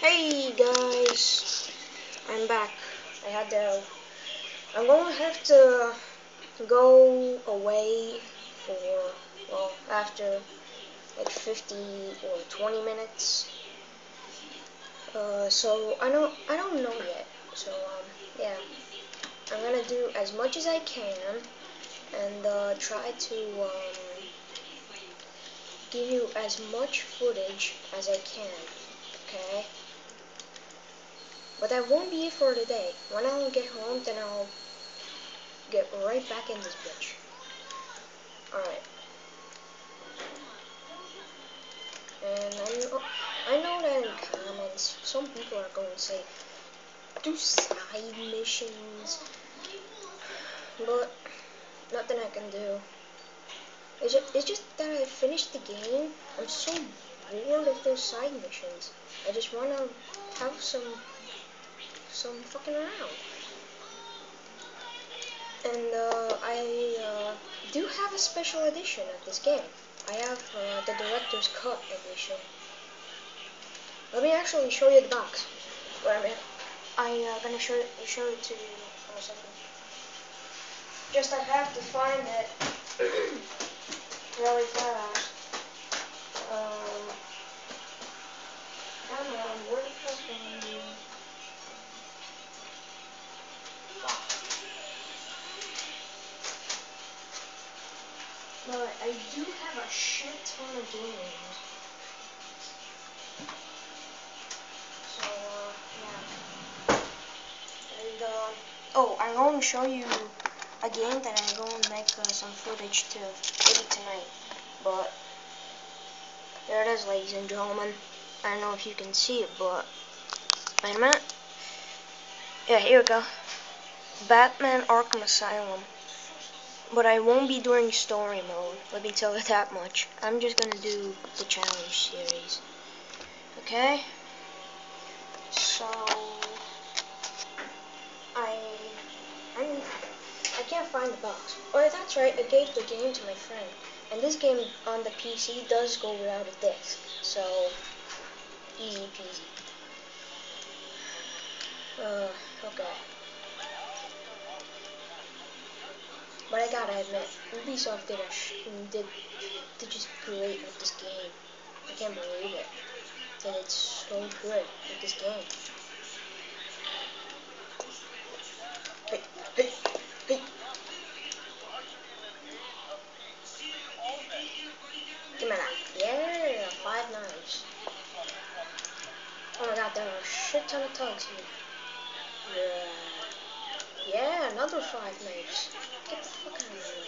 Hey guys, I'm back. I'm gonna have to go away for, well, after like 50 or 20 minutes. So I don't know yet. So, yeah, I'm gonna do as much as I can and, try to, give you as much footage as I can, okay? But that won't be it for today. When I'll get home, then I'll get right back in this bitch. Alright. And I know that in comments, some people are going to say, do side missions, but nothing I can do. It's just that I finished the game. I'm so bored of those side missions. I just want to have some fucking around. And I do have a special edition of this game. I have the Director's Cut edition. Let me actually show you the box. Wait a minute. Gonna show it to you in a second. Just I have to find it really fast. Come on, where the fuck are you? But I do have a shit ton of games. So, yeah. And, oh, I'm going to show you a game that I'm going to make some footage to, maybe tonight. But, there it is, ladies and gentlemen. I don't know if you can see it, but, wait a minute. Yeah, here we go. Batman Arkham Asylum. But I won't be doing story mode, let me tell you that much. I'm just gonna do the challenge series. Okay? So I can't find the box. Oh, that's right, I gave the game to my friend. And this game on the PC does go without a disc. So easy peasy. Okay. But I gotta admit, Ubisoft did just great with this game. I can't believe it. That it's so good with this game. Hey, hey, hey. Give me that. Yeah, 5 knives. Oh my god, there are a shit ton of tugs here. Yeah, another 5 knives. Get the fuck out of here.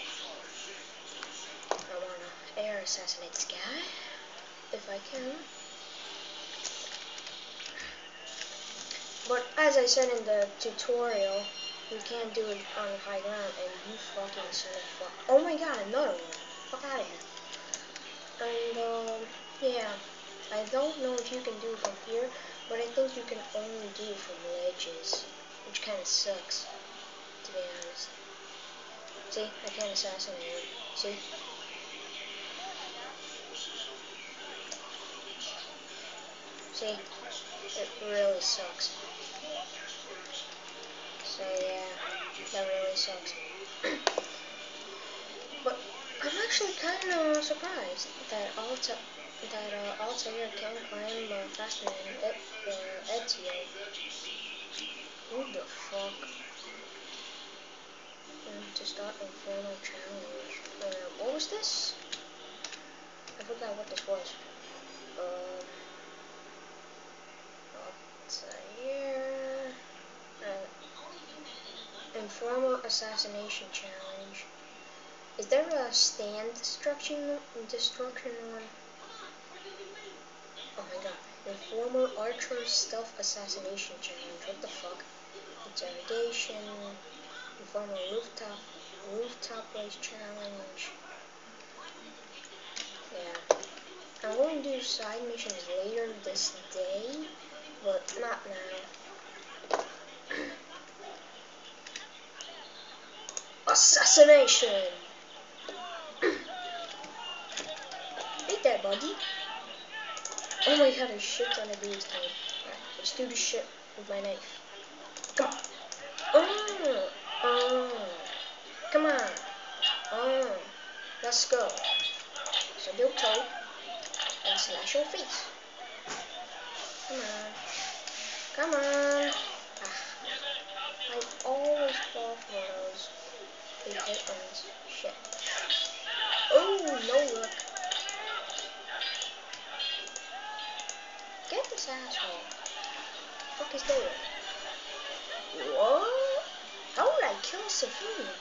I wanna air assassinate this guy. If I can. But as I said in the tutorial, you can't do it on high ground, and you fucking son of fuck. Oh my god, another one. Fuck out of here. And, yeah. I don't know if you can do it from here, but I think you can only do it from ledges, which kind of sucks, to be honest. See, I can't assassinate him. See? See? It really sucks. So yeah, that really sucks. But I'm actually kind of surprised that Altair can climb faster than Ezio. Who the fuck? To start Inferno Challenge. What was this? I forgot what this was. Altair. Informal Assassination Challenge. Is there a stand destruction one? Oh my god. Informal Archer Stealth Assassination Challenge. What the fuck? Interrogation. Informal Rooftop Race Challenge. Yeah. I'm going to do side missions later this day, but not now. Assassination! Ain't that buggy? Oh my god, there's shit on the dude's head. Alright, let's do this shit with my knife. Come on. Come on. Let's go. So do toe and slash your face. Come on. Come on. I always fall for those big hit ones. Shit. Oh, no luck. Get this asshole. Fuck is there? What? How would I kill a civilian?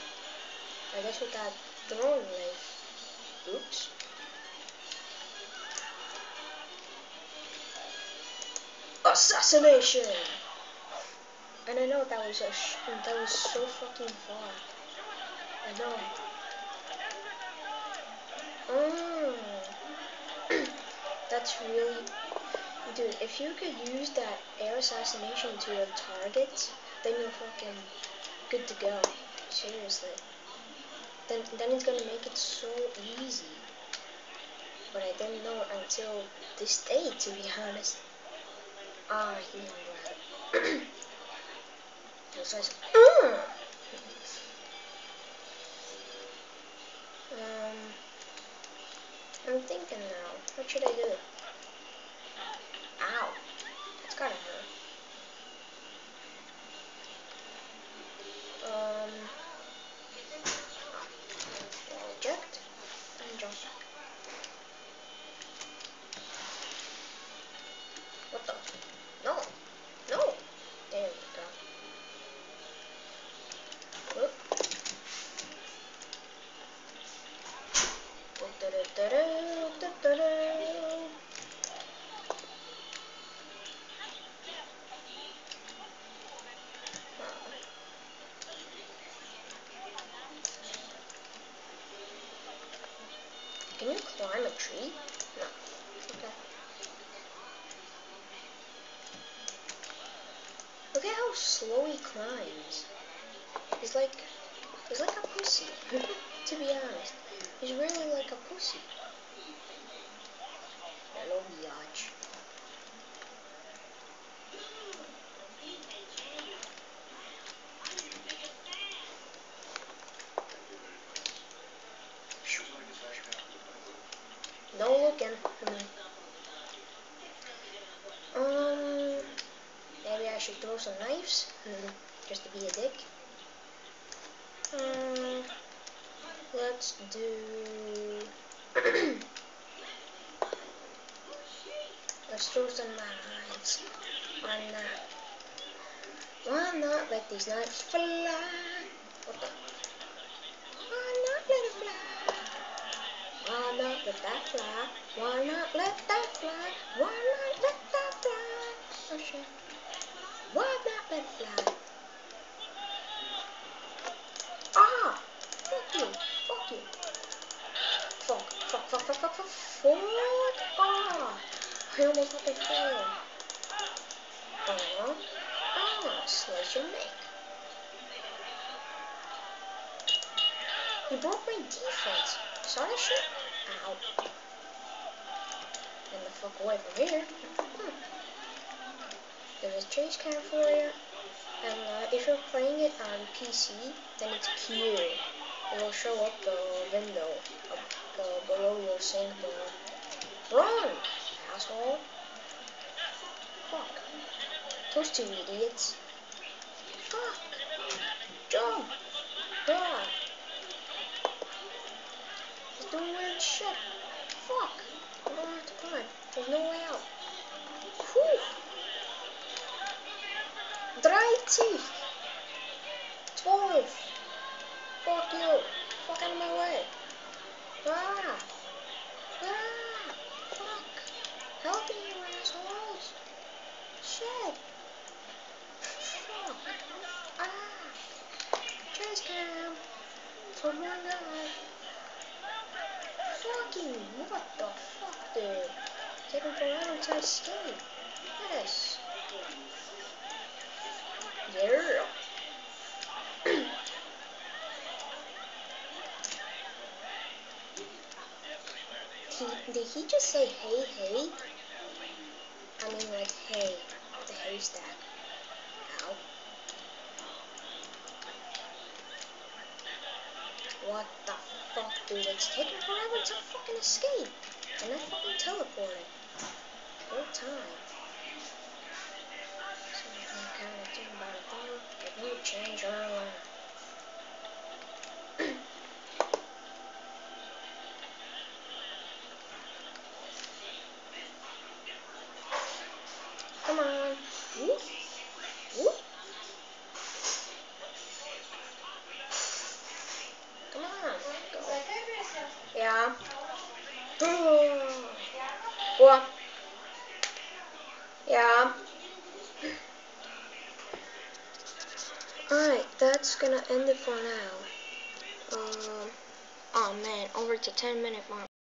I guess with that throwing knife. Oops. Assassination! And I know that was so fucking far. I know. That's really, dude. If you could use that air assassination to your targets, then you're fucking good to go. Seriously. Then it's gonna make it so easy. But I didn't know until this day, to be honest. He's grab. I'm thinking now. What should I do? Ow. That's gotta hurt. Eject and jump. What the? No. No. There we go. Whoop. Can you climb a tree? No. Okay. Look at how slow he climbs. He's like a pussy. To be honest, he's really like a pussy. Hello, biatch. No looking. Maybe I should throw some knives, just to be a dick. Let's do. Let's throw some knives. Why not? Why not let these knives fly? What the? Why not let it fly? Why not let that fly? Why not let that fly? Why not let that fly? Oh shit. Why not let it fly? Ah! Fuck you! Fuck you! Fuck! Fuck! Fuck! Fuck! Fuck! Fuck! Fuck! Ah! I almost fucking fell. Slice your neck. He broke my defense. Saw that shit? Ow. Get the fuck away from here. There's a chase cam for you. And if you're playing it on PC, then it's Q. It will show up the window below your sync bar. Run, asshole. Fuck. Those two idiots. Fuck. Jump. God. He's doing weird shit. Fuck. I don't have to climb. There's no way out. Whew. 13. 12. Fuck you. Fuck out of my way. Ah. Ah. Fuck. Help me, you assholes. Shit. Fuck. Ah. Chase cam. For more guy. Fucking. What the fuck, dude? Taking forever to escape. Yes. Yeah. Did he just say hey hey? I mean like hay. The haystack. Ow. What the fuck, dude? It's taking forever to fucking escape. And I fucking teleported. No time. So I'm gonna count it in by the thumb. If you change your mind. Come on. Whoop. Whoop. Come on. Go. Yeah. What? Yeah. Alright, that's gonna end it for now. Oh man, over to 10-minute mark.